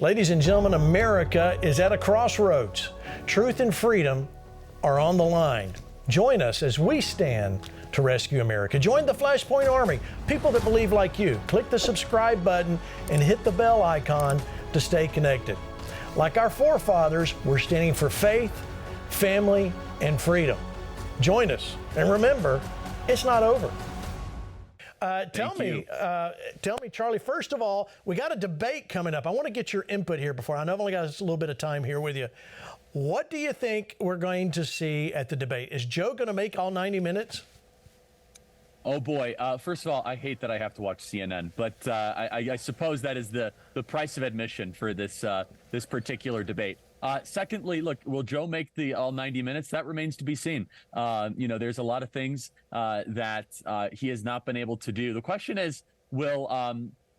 Ladies and gentlemen, America is at a crossroads. Truth and freedom are on the line. Join us as we stand to rescue America. Join the FlashPoint Army, people that believe like you. Click the subscribe button and hit the bell icon to stay connected. Like our forefathers, we're standing for faith, family, and freedom. Join us. And remember, it's not over. Tell me, Charlie, first of all, we got a debate coming up. I want to get your input here before. I know I've only got a little bit of time here with you. What do you think we're going to see at the debate? Is Joe going to make all 90 minutes? Oh, boy. First of all, I hate that I have to watch CNN, but I suppose that is the price of admission for this this particular debate. Secondly, look, will Joe make the all 90 minutes? That remains to be seen. There's a lot of things that he has not been able to do. The question is,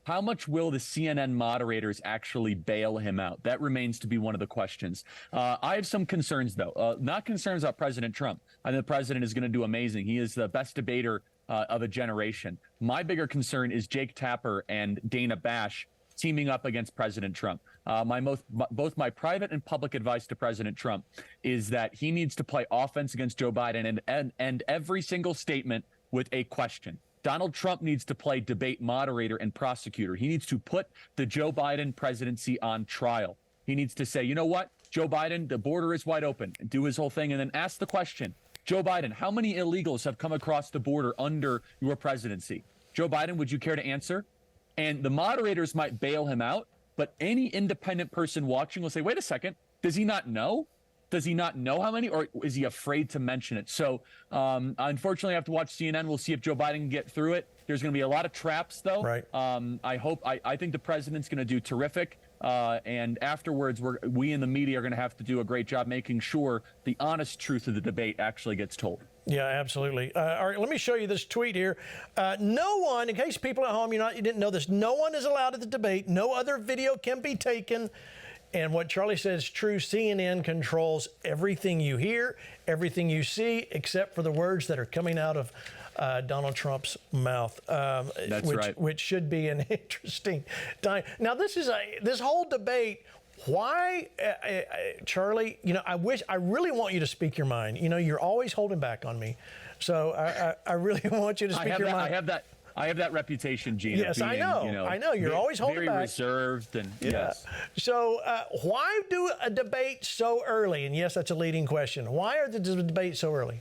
how much will the CNN moderators actually bail him out? That remains to be one of the questions. I have some concerns, though. Not concerns about President Trump. I think the president is going to do amazing. He is the best debater of a generation. My bigger concern is Jake Tapper and Dana Bash teaming up against President Trump. Both my private and public advice to President Trump is that he needs to play offense against Joe Biden and end every single statement with a question. Donald Trump needs to play debate moderator and prosecutor. He needs to put the Joe Biden presidency on trial. He needs to say, you know what, Joe Biden, the border is wide open, and do his whole thing, and then ask the question, Joe Biden, how many illegals have come across the border under your presidency? Joe Biden, would you care to answer? And the moderators might bail him out, but any independent person watching will say, wait a second, does he not know? Does he not know how many, or is he afraid to mention it? So unfortunately, I have to watch CNN. We'll see if Joe Biden can get through it. There's going to be a lot of traps, though. Right. I think the president's going to do terrific. And afterwards, we in the media are going to have to do a great job making sure the honest truth of the debate actually gets told. Yeah, absolutely. All right, let me show you this tweet here. No one, in case people at home, you didn't know this, no one is allowed at the debate. No other video can be taken. And what Charlie says is true. CNN controls everything you hear, everything you see, except for the words that are coming out of Donald Trump's mouth. That's right. Which should be an interesting time. Now, this whole debate. Why, Charlie? I really want you to speak your mind. You're always holding back on me, so I really want you to speak your mind. I have that reputation, Gene. Yes, I know. I know. You're always holding back. Very reserved, and yes. So, why do a debate so early? And yes, that's a leading question. Why are the debates so early?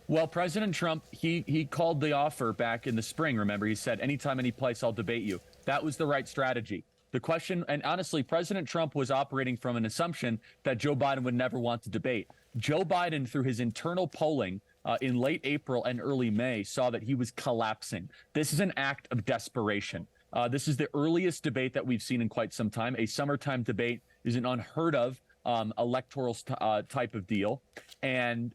Well, President Trump, he called the offer back in the spring. Remember, he said, anytime, any place, I'll debate you. That was the right strategy. The question, and honestly, President Trump was operating from an assumption that Joe Biden would never want to debate. Joe Biden, through his internal polling in late April and early May, saw that he was collapsing. This is an act of desperation. This is the earliest debate that we've seen in quite some time. A summertime debate is an unheard of electoral type of deal. And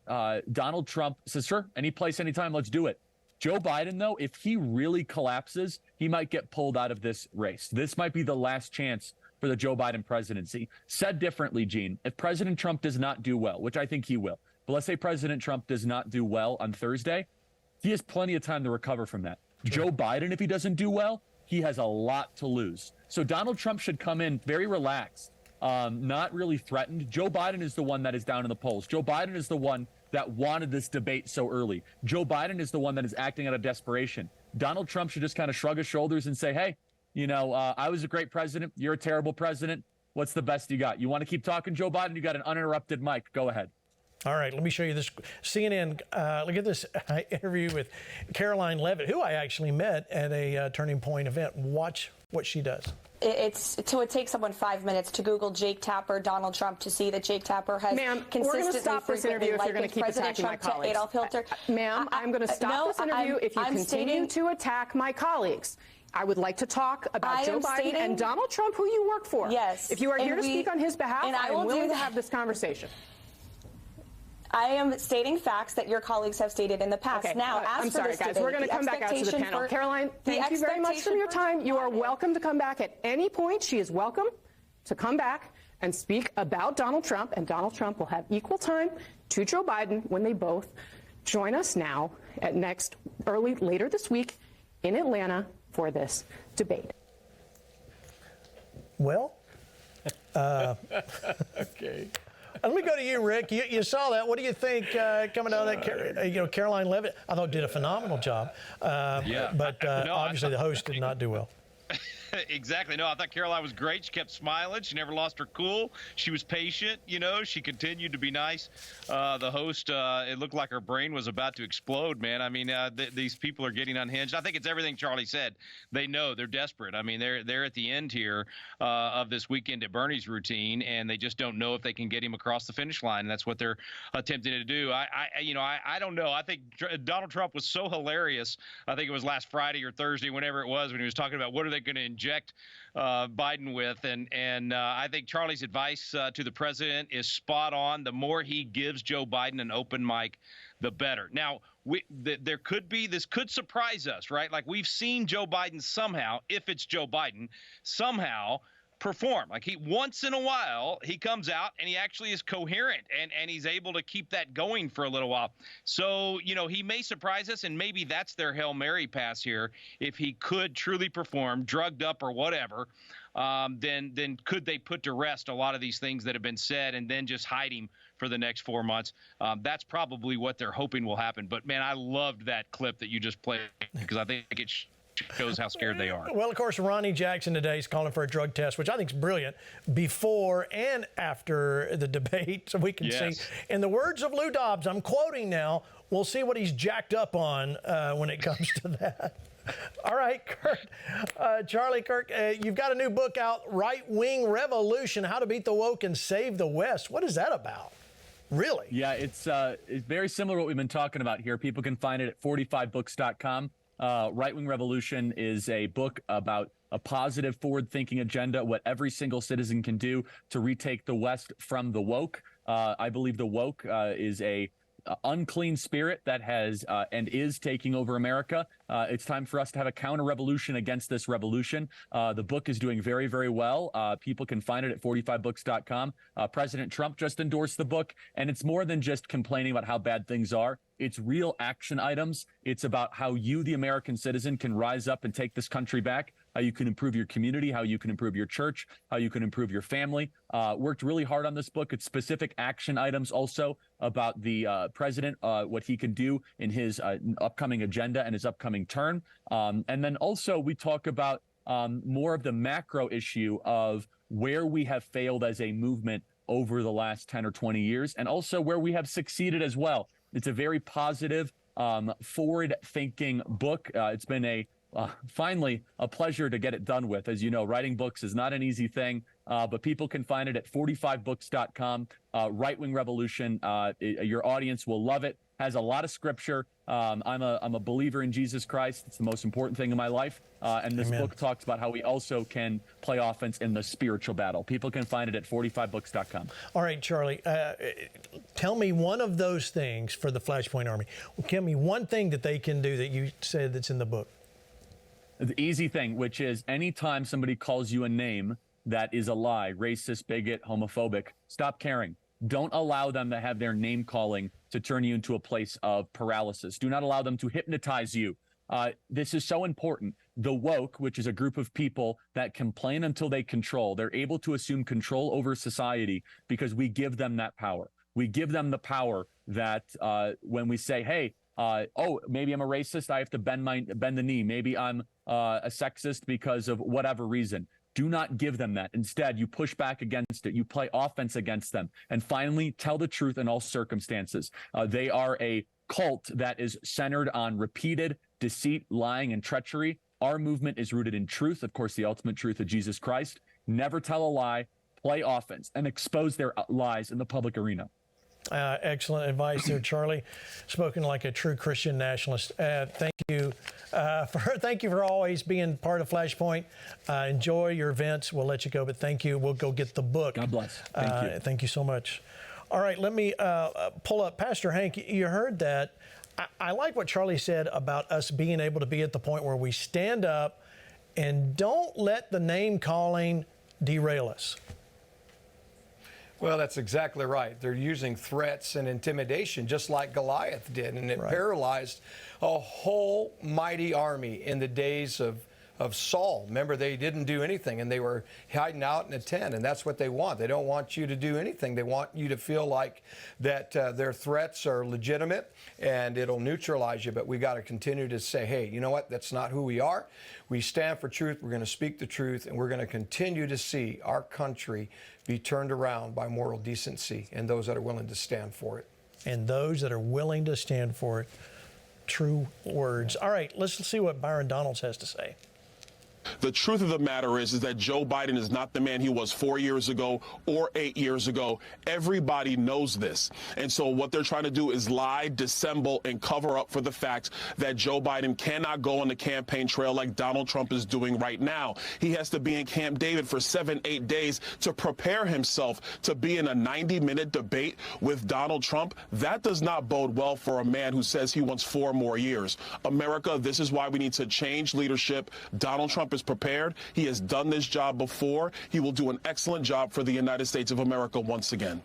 Donald Trump says, sure, any place, anytime, let's do it. Joe Biden, though, if he really collapses, he might get pulled out of this race. This might be the last chance for the Joe Biden presidency. Said differently, Gene, if President Trump does not do well, which I think he will, but let's say President Trump does not do well on Thursday, he has plenty of time to recover from that. Sure. Joe Biden, if he doesn't do well, he has a lot to lose. So Donald Trump should come in very relaxed, not really threatened. Joe Biden is the one that is down in the polls. Joe Biden is the one that wanted this debate so early. Joe Biden is the one that is acting out of desperation. Donald Trump should just kind of shrug his shoulders and say, hey, I was a great president. You're a terrible president. What's the best you got? You want to keep talking, Joe Biden? You got an uninterrupted mic. Go ahead. All right, let me show you this. CNN, look at this interview with Caroline Levitt, who I actually met at a Turning Point event. Watch what she does. It takes someone 5 minutes to Google Jake Tapper, Donald Trump, to see that Jake Tapper has consistently frequently likened President Trump to Adolf Hitler. Ma'am, I'm going to stop this interview if you continue to attack my colleagues. I would like to talk about Joe Biden and Donald Trump, who you work for. Yes. If you are here to speak on his behalf, I am willing to have this conversation. I am stating facts that your colleagues have stated in the past. Okay. Now, I'm sorry, guys. We're going to come back out to the panel. Caroline, thank you very much for your time. You are welcome to come back at any point. She is welcome to come back and speak about Donald Trump, and Donald Trump will have equal time to Joe Biden when they both join us now at later this week in Atlanta for this debate. Well, Okay. let me go to you, Rick. You saw that. What do you think coming out of that? Caroline Leavitt, I thought did a phenomenal job. But obviously the host did not do well. Exactly. No, I thought Caroline was great. She kept smiling. She never lost her cool. She was patient. She continued to be nice. The host, it looked like her brain was about to explode, man. I mean, these people are getting unhinged. I think it's everything Charlie said. They know they're desperate. I mean, they're at the end here of this Weekend at Bernie's routine, and they just don't know if they can get him across the finish line. And that's what they're attempting to do. I don't know. I think Donald Trump was so hilarious. I think it was last Friday or Thursday, whenever it was, when he was talking about what are they going to inject Biden with, and I think Charlie's advice to the president is spot on. The more he gives Joe Biden an open mic, the better. Now, this could surprise us, right? Like, we've seen Joe Biden somehow, if it's Joe Biden, somehow perform. Like, he once in a while he comes out and he actually is coherent and he's able to keep that going for a little while. So, he may surprise us, and maybe that's their Hail Mary pass here. If he could truly perform, drugged up or whatever, then could they put to rest a lot of these things that have been said and then just hide him for the next 4 months? That's probably what they're hoping will happen. But man, I loved that clip that you just played, because I think it shows how scared they are. Well, of course, Ronnie Jackson today is calling for a drug test, which I think is brilliant, before and after the debate, so we can see. In the words of Lou Dobbs, I'm quoting now, we'll see what he's jacked up on when it comes to that. All right, Kirk. Charlie, Kirk, you've got a new book out, Right Wing Revolution, How to Beat the Woke and Save the West. What is that about? Really? Yeah, it's very similar to what we've been talking about here. People can find it at 45books.com. Right Wing Revolution is a book about a positive, forward-thinking agenda, what every single citizen can do to retake the West from the woke. I believe the woke is a unclean spirit that has and is taking over America. It's time for us to have a counter-revolution against this revolution. The book is doing very, very well. People can find it at 45books.com. President Trump just endorsed the book, and it's more than just complaining about how bad things are. It's real action items. It's about how you, the American citizen, can rise up and take this country back, how you can improve your community, how you can improve your church, how you can improve your family. Worked really hard on this book. It's specific action items also about the president, what he can do in his upcoming agenda and his upcoming term. And then also we talk about more of the macro issue of where we have failed as a movement over the last 10 or 20 years, and also where we have succeeded as well. It's a very positive, forward-thinking book. It's been finally a pleasure to get it done with. As you know, writing books is not an easy thing, but people can find it at 45books.com. Right Wing Revolution. Your audience will love it. Has a lot of scripture. I'm a believer in Jesus Christ. It's the most important thing in my life. And this book talks about how we also can play offense in the spiritual battle. People can find it at 45books.com. All right, Charlie, tell me one of those things for the FlashPoint Army. Tell me one thing that they can do that you said that's in the book. The easy thing, which is anytime somebody calls you a name that is a lie, racist, bigot, homophobic, stop caring. Don't allow them to have their name calling to turn you into a place of paralysis. Do not allow them to hypnotize you. This is so important. The woke, which is a group of people that complain until they control, they're able to assume control over society because we give them that power. We give them the power that when we say, hey, maybe I'm a racist, I have to bend the knee. Maybe I'm a sexist because of whatever reason. Do not give them that. Instead, you push back against it. You play offense against them. And finally, tell the truth in all circumstances. They are a cult that is centered on repeated deceit, lying, and treachery. Our movement is rooted in truth, of course, the ultimate truth of Jesus Christ. Never tell a lie, play offense, and expose their lies in the public arena. Excellent advice there, Charlie. Spoken like a true Christian nationalist. Thank you for always being part of FlashPoint. Enjoy your events. We'll let you go, but thank you. We'll go get the book. God bless. Thank you. Thank you so much. All right, let me pull up. Pastor Hank, you heard that. I like what Charlie said about us being able to be at the point where we stand up and don't let the name calling derail us. Well, that's exactly right. They're using threats and intimidation just like Goliath did, and it paralyzed a whole mighty army in the days of of Saul. Remember, they didn't do anything, and they were hiding out in a tent, and that's what they want. They don't want you to do anything. They want you to feel like that their threats are legitimate, and it'll neutralize you. But we got to continue to say, hey, you know what? That's not who we are. We stand for truth. We're going to speak the truth, and we're going to continue to see our country be turned around by moral decency and those that are willing to stand for it. And those that are willing to stand for it. True words. All right, let's see what Byron Donalds has to say. The truth of the matter is that Joe Biden is not the man he was 4 years ago or 8 years ago. Everybody knows this. And so what they're trying to do is lie, dissemble, and cover up for the fact that Joe Biden cannot go on the campaign trail like Donald Trump is doing right now. He has to be in Camp David for 7-8 days to prepare himself to be in a 90-minute debate with Donald Trump. That does not bode well for a man who says he wants 4 more years. America, this is why we need to change leadership. Donald Trump is prepared. He has done this job before. He will do an excellent job for the United States of America once again.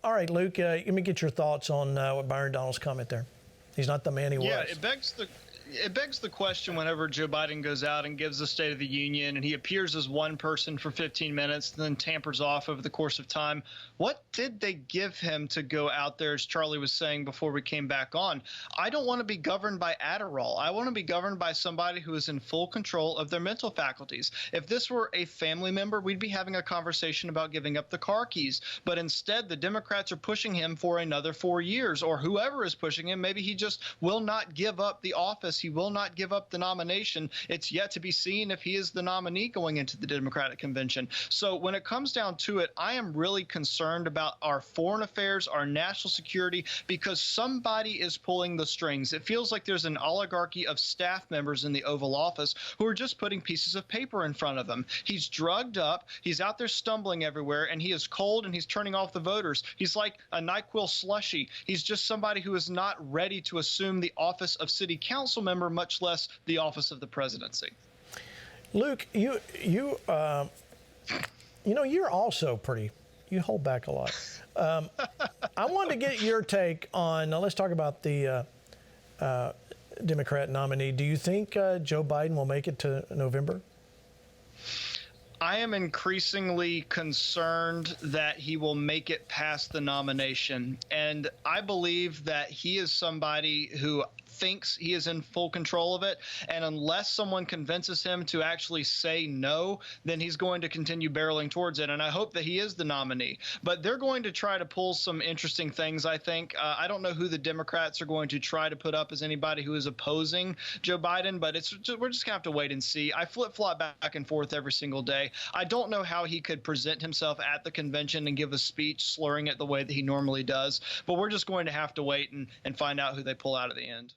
All right, Luke, let me get your thoughts on what Byron Donalds' comment there. He's not the man he was. Yeah, it begs the question whenever Joe Biden goes out and gives the State of the Union and he appears as one person for 15 minutes and then tampers off over the course of time. What did they give him to go out there, as Charlie was saying before we came back on? I don't want to be governed by Adderall. I want to be governed by somebody who is in full control of their mental faculties. If this were a family member, we'd be having a conversation about giving up the car keys. But instead, the Democrats are pushing him for another 4 years, or whoever is pushing him. Maybe he just will not give up the office. He will not give up the nomination. It's yet to be seen if he is the nominee going into the Democratic convention. So when it comes down to it, I am really concerned about our foreign affairs, our national security, because somebody is pulling the strings. It feels like there's an oligarchy of staff members in the Oval Office who are just putting pieces of paper in front of him. He's drugged up, he's out there stumbling everywhere, and he is cold and he's turning off the voters. He's like a NyQuil slushie. He's just somebody who is not ready to assume the office of city council member, much less the office of the presidency. Luke, you're also pretty. You hold back a lot. I wanted to get your take on. Now let's talk about the Democrat nominee. Do you think Joe Biden will make it to November? I am increasingly concerned that he will make it past the nomination. And I believe that he is somebody who thinks he is in full control of it, and unless someone convinces him to actually say no, then he's going to continue barreling towards it. And I hope that he is the nominee. But they're going to try to pull some interesting things, I think. I don't know who the Democrats are going to try to put up as anybody who is opposing Joe Biden, but we're just going to have to wait and see. I flip-flop back and forth every single day. I don't know how he could present himself at the convention and give a speech slurring it the way that he normally does, but we're just going to have to wait and find out who they pull out at the end.